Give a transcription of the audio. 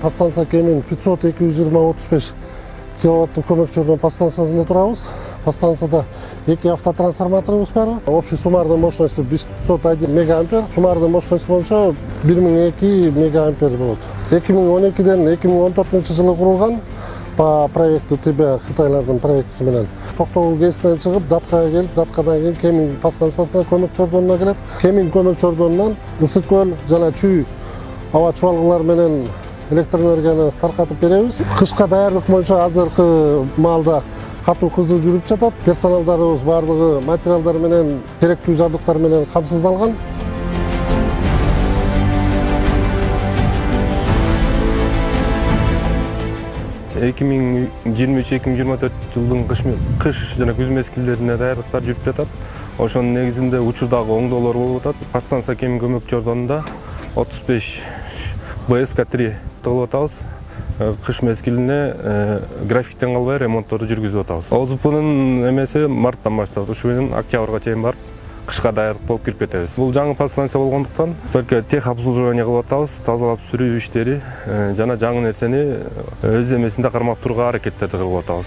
Подстанция Кемин 500-220-35 киловаттың көмекчөрдөн подстанциясында турабыз. Подстанцияда 2 автотрансформаторыбыз бар. Общий суммарный мощности 501 мегаампер. Суммарный мощность боюнча 1002 мегаампер болот. 2012-ден 2014 жылы курулган по проекту ТБ Кытайлардын проектisi менен. Токтогул ГЭСтен чыгып, Даткага келип, Даткадан кийин Кемин подстанциясына көмекчөрдөнүнө келет. Кемин көмекчөрдөнүнөн Ысык көл жана Чүй аба чубалгылар менен электр энергияны таркатып беребиз. Кышка даярдык боюнча азыркы маалда катуу кыздуу жүрүп жатат. Персоналдарыбыз бардыгы материалдар менен, керектүү жабдыктар менен камсыздалган. Эки миң жыйырма үч 2024 жылдын кыш жана күз мезгилдерине даярдыктар жүрүп жатат. Ошонун негизинде учурдагы оңдоолор болуп атат. Подстанция Кемин көмөкчөрдөнүндө 35 БСК-3 тыгылып атабыз. Кыш мезгилине графиктен калбай ремонтторду жүргүзүп атабыз. ОЗПнын эмеси марттан баштап, ушу менен октябрга чейин барып, кышка даярдык болуп кирип кетебиз. Бул жаңы подстанция болгондуктан только тех обслуживание кылып атабыз, тазалап сүрүү иштери жана жаңы нерсени өз эмесинде кармап турууга аракеттерди кылып атабыз.